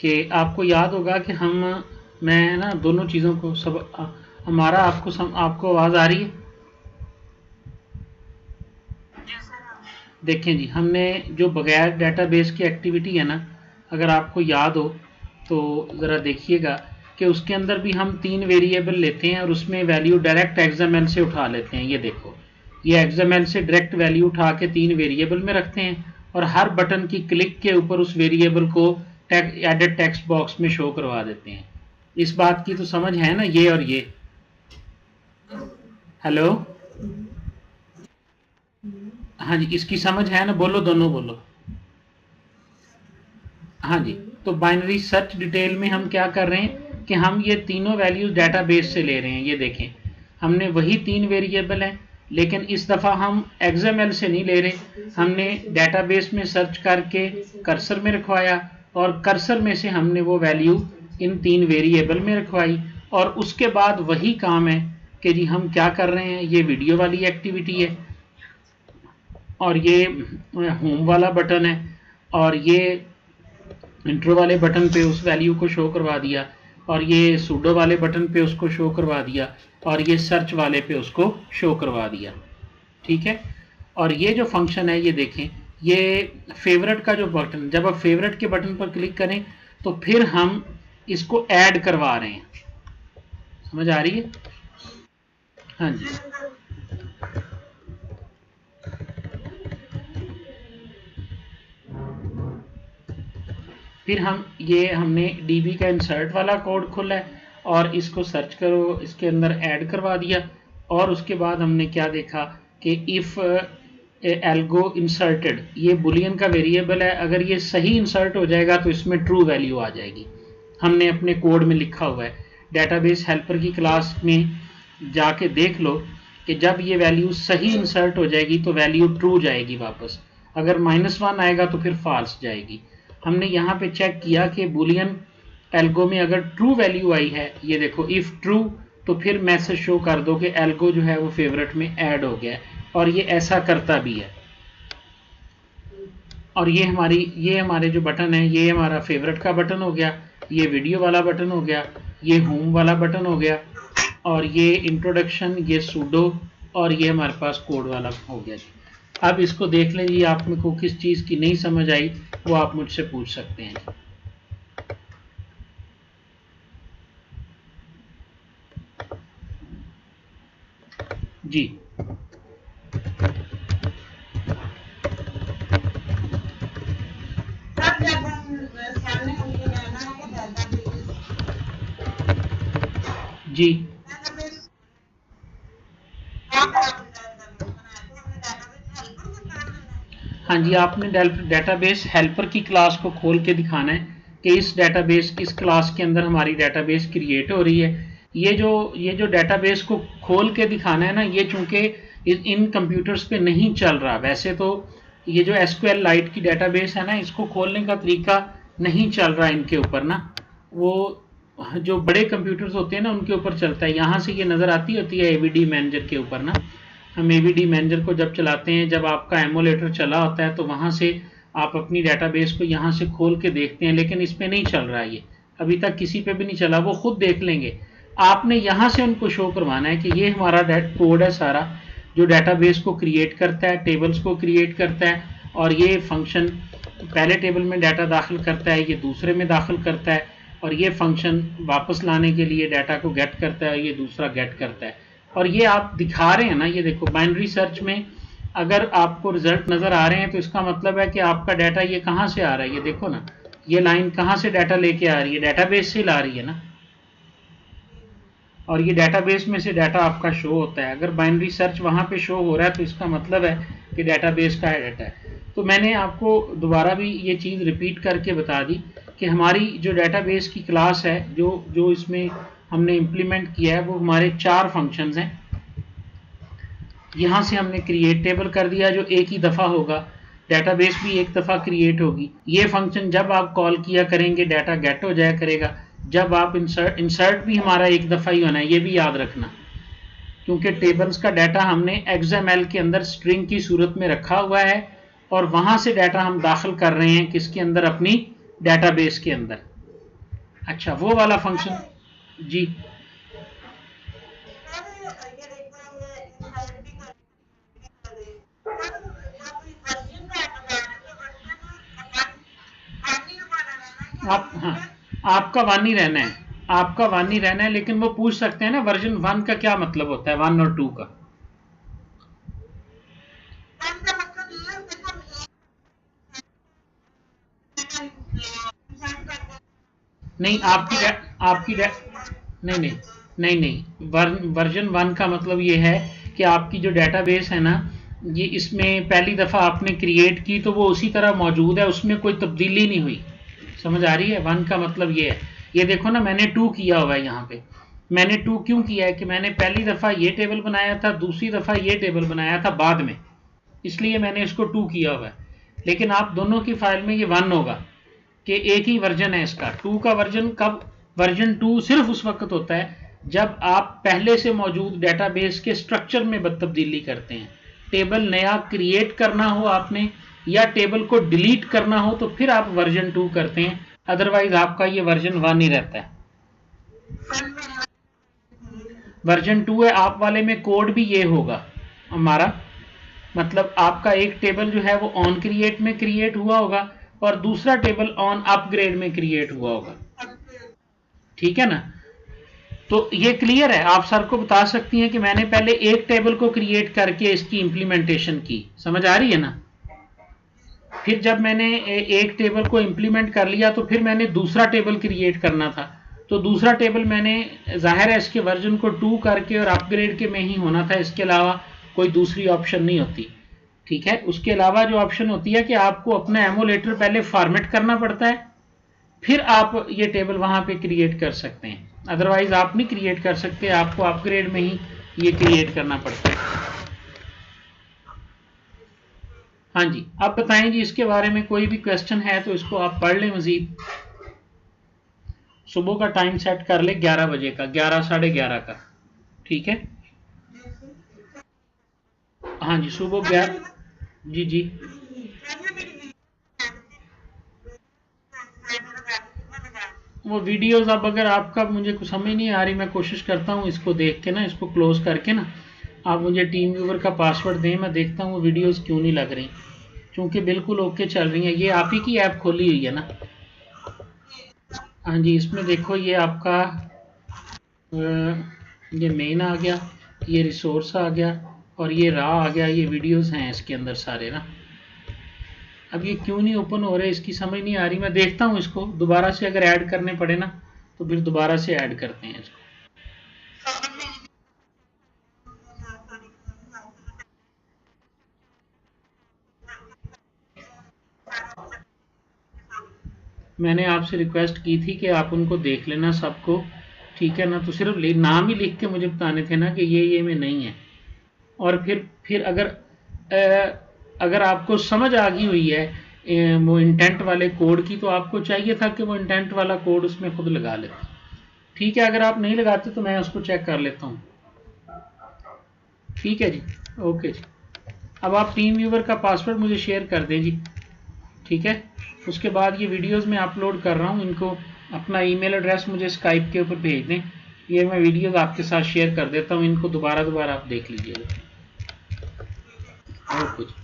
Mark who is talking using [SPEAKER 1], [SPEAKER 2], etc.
[SPEAKER 1] कि आपको याद होगा कि मैं ना दोनों चीज़ों को हमारा आपको आवाज़ आ रही है? देखें जी, हमने जो बगैर डेटाबेस की एक्टिविटी है ना, अगर आपको याद हो तो ज़रा देखिएगा कि उसके अंदर भी हम 3 वेरिएबल लेते हैं और उसमें वैल्यू डायरेक्ट एक्सएमएल से उठा लेते हैं। ये देखो, ये एक्सएमएल से डायरेक्ट वैल्यू उठा के 3 वेरिएबल में रखते हैं और हर बटन की क्लिक के ऊपर उस वेरिएबल को एडेड टेक्स्ट बॉक्स में शो करवा देते हैं। इस बात की तो समझ है ना, ये और ये? हेलो, हाँ जी, इसकी समझ है ना? बोलो, दोनों बोलो। हाँ जी, तो बाइनरी सर्च डिटेल में हम क्या कर रहे हैं कि हम ये तीनों वैल्यूज डाटाबेस से ले रहे हैं। ये देखें, हमने वही 3 वेरिएबल हैं, लेकिन इस दफ़ा हम एक्सएमएल से नहीं ले रहे, हमने डाटाबेस में सर्च करके कर्सर में रखवाया और कर्सर में से हमने वो वैल्यू इन 3 वेरिएबल में रखवाई। और उसके बाद वही काम है कि जी हम क्या कर रहे हैं, ये वीडियो वाली एक्टिविटी है और ये होम वाला बटन है और ये इंट्रो वाले बटन पे उस वैल्यू को शो करवा दिया और ये सूडो वाले बटन पे उसको शो करवा दिया और ये सर्च वाले पे उसको शो करवा दिया। ठीक है, और ये जो फंक्शन है, ये देखें, ये फेवरेट का जो बटन, जब आप फेवरेट के बटन पर क्लिक करें तो फिर हम इसको ऐड करवा रहे हैं। समझ आ रही है? हाँ जी, फिर हमने डीबी का इंसर्ट वाला कोड खोला है और इसको सर्च करो, इसके अंदर ऐड करवा दिया और उसके बाद हमने क्या देखा कि इफ़ एल्गो इंसर्टेड, ये बुलियन का वेरिएबल है, अगर ये सही इंसर्ट हो जाएगा तो इसमें ट्रू वैल्यू आ जाएगी। हमने अपने कोड में लिखा हुआ है, डेटाबेस हेल्पर की क्लास में जाके देख लो कि जब ये वैल्यू सही इंसर्ट हो जाएगी तो वैल्यू ट्रू जाएगी वापस, अगर -1 आएगा तो फिर फॉल्स जाएगी। हमने यहाँ पे चेक किया कि बुलियन एल्गो में अगर ट्रू वैल्यू आई है, ये देखो इफ़ ट्रू, तो फिर मैसेज शो कर दो कि एल्गो जो है वो फेवरेट में ऐड हो गया है, और ये ऐसा करता भी है। और ये हमारे जो बटन है, ये हमारा फेवरेट का बटन हो गया, ये वीडियो वाला बटन हो गया, ये होम वाला बटन हो गया, और ये इंट्रोडक्शन, ये सूडो, और ये हमारे पास कोड वाला हो गया जी। अब इसको देख लें जी, आप में को किस चीज़ की नहीं समझ आई वो आप मुझसे पूछ सकते हैं जी। जी हाँ जी, आपने डेटाबेस हेल्पर की क्लास को खोल के दिखाना है कि इस क्लास के अंदर हमारी डेटाबेस क्रिएट हो रही है। ये जो डेटाबेस को खोल के दिखाना है ना, ये चूंकि इन कंप्यूटर्स पे नहीं चल रहा। वैसे तो ये जो SQL लाइट की डेटाबेस है ना, इसको खोलने का तरीका नहीं चल रहा इनके ऊपर ना, वो जो बड़े कंप्यूटर्स होते हैं ना उनके ऊपर चलता है। यहाँ से ये नज़र आती होती है AVD मैनेजर के ऊपर ना, हम AVD मैनेजर को जब चलाते हैं, जब आपका एमुलेटर चला होता है तो वहाँ से आप अपनी डेटाबेस को यहाँ से खोल के देखते हैं, लेकिन इस पर नहीं चल रहा है, ये अभी तक किसी पे भी नहीं चला, वो खुद देख लेंगे। आपने यहाँ से उनको शो करवाना है कि ये हमारा कोड है सारा, जो डेटाबेस को क्रिएट करता है, टेबल्स को क्रिएट करता है, और ये फंक्शन पहले टेबल में डाटा दाखिल करता है, ये दूसरे में दाखिल करता है, और ये फंक्शन वापस लाने के लिए डाटा को गेट करता है, ये दूसरा गेट करता है। और ये आप दिखा रहे हैं ना, ये देखो बाइनरी सर्च में अगर आपको रिजल्ट नज़र आ रहे हैं तो इसका मतलब है कि आपका डाटा ये कहाँ से आ रहा है। ये देखो ना, ये लाइन कहाँ से डाटा लेके आ रही है, डाटाबेस से ला रही है ना, और ये डाटाबेस में से डाटा आपका शो होता है। अगर बाइनरी सर्च वहाँ पे शो हो रहा है तो इसका मतलब है कि डाटाबेस का डाटा है। तो मैंने आपको दोबारा भी ये चीज़ रिपीट करके बता दी कि हमारी जो डाटाबेस की क्लास है, जो इसमें हमने इम्प्लीमेंट किया है, वो हमारे 4 फंक्शंस हैं। यहाँ से हमने क्रिएट टेबल कर दिया जो एक ही दफ़ा होगा, डेटाबेस भी एक दफ़ा क्रिएट होगी। ये फंक्शन जब आप कॉल किया करेंगे डाटा गेट हो जाया करेगा। जब आप इंसर्ट भी हमारा एक दफ़ा ही होना है, ये भी याद रखना, क्योंकि टेबल्स का डाटा हमने XML के अंदर स्ट्रिंग की सूरत में रखा हुआ है और वहाँ से डाटा हम दाखिल कर रहे हैं किसके अंदर, अपनी डेटाबेस के अंदर। अच्छा, वो वाला फंक्शन जी। आप हाँ, आपका वन ही रहना है, आपका वन ही रहना है, लेकिन वो पूछ सकते हैं ना वर्जन 1 का क्या मतलब होता है, 1 और 2 का। नहीं, नहीं नहीं नहीं नहीं, वर्जन 1 का मतलब ये है कि आपकी जो डेटाबेस है ना, ये इसमें पहली दफ़ा आपने क्रिएट की तो वो उसी तरह मौजूद है, उसमें कोई तब्दीली नहीं हुई। समझ आ रही है? 1 का मतलब ये है। ये देखो ना, मैंने 2 किया हुआ है यहाँ पे। मैंने 2 क्यों किया है कि मैंने पहली दफ़ा ये टेबल बनाया था, दूसरी दफ़ा ये टेबल बनाया था बाद में, इसलिए मैंने इसको 2 किया हुआ है। लेकिन आप दोनों की फाइल में ये 1 होगा कि एक ही वर्जन है इसका। 2 का वर्जन कब, वर्जन 2 सिर्फ उस वक्त होता है जब आप पहले से मौजूद डेटाबेस के स्ट्रक्चर में तब्दीली करते हैं। टेबल नया क्रिएट करना हो आपने या टेबल को डिलीट करना हो तो फिर आप वर्जन 2 करते हैं, अदरवाइज आपका ये वर्जन 1 ही रहता है। वर्जन 2 है आप वाले में, कोड भी ये होगा हमारा, मतलब आपका एक टेबल जो है वो ऑन क्रिएट में क्रिएट हुआ होगा और दूसरा टेबल ऑन अपग्रेड में क्रिएट हुआ होगा। ठीक है ना? तो ये क्लियर है, आप सर को बता सकती हैं कि मैंने पहले एक टेबल को क्रिएट करके इसकी इंप्लीमेंटेशन की। समझ आ रही है ना? फिर जब मैंने एक टेबल को इंप्लीमेंट कर लिया तो फिर मैंने दूसरा टेबल क्रिएट करना था, तो दूसरा टेबल मैंने, जाहिर है इसके वर्जन को 2 करके और अपग्रेड के में ही होना था, इसके अलावा कोई दूसरी ऑप्शन नहीं होती। ठीक है? उसके अलावा जो ऑप्शन होती है कि आपको अपना एमुलेटर पहले फॉर्मेट करना पड़ता है, फिर आप ये टेबल वहां पे क्रिएट कर सकते हैं, अदरवाइज आप नहीं क्रिएट कर सकते, आपको अपग्रेड में ही ये क्रिएट करना पड़ता है। हाँ जी, आप बताएं जी, इसके बारे में कोई भी क्वेश्चन है तो इसको आप पढ़ लें मजीद। सुबह का टाइम सेट कर ले 11 बजे का, 11 साढ़े 11 का। ठीक है? हाँ जी, सुबह 11। जी जी। वो वीडियोस, अब अगर आपका मुझे कुछ समझ नहीं आ रही, मैं कोशिश करता हूँ इसको देख के ना, इसको क्लोज करके ना, आप मुझे टीम व्यूवर का पासवर्ड दें, मैं देखता हूँ वो वीडियोस क्यों नहीं लग रही, क्योंकि बिल्कुल ओके चल रही है। ये आप ही की ऐप खोली हुई है ना? हाँ जी, इसमें देखो ये आपका ये मेन आ गया, ये रिसोर्स आ गया और ये रा आ गया, ये वीडियोस हैं इसके अंदर सारे ना। अब ये क्यों नहीं ओपन हो रहे, इसकी समझ नहीं आ रही, मैं देखता हूँ इसको दोबारा से, अगर ऐड करने पड़े ना तो फिर दोबारा से ऐड करते हैं इसको। मैंने आपसे रिक्वेस्ट की थी कि आप उनको देख लेना सबको, ठीक है ना? तो सिर्फ नाम ही लिख के मुझे बताने थे ना कि ये में नहीं है, और फिर अगर आपको समझ आ गई हुई है वो इंटेंट वाले कोड की, तो आपको चाहिए था कि वो इंटेंट वाला कोड उसमें खुद लगा लेते। ठीक है, अगर आप नहीं लगाते तो मैं उसको चेक कर लेता हूँ। ठीक है जी, ओके जी। अब आप टीम व्यूवर का पासवर्ड मुझे शेयर कर दें जी। ठीक है? उसके बाद ये वीडियोस मैं अपलोड कर रहा हूँ, इनको अपना ईमेल एड्रेस मुझे स्काइप के ऊपर भेज दें, ये मैं वीडियोस आपके साथ शेयर कर देता हूँ, इनको दोबारा आप देख लीजिएगा। ओके जी।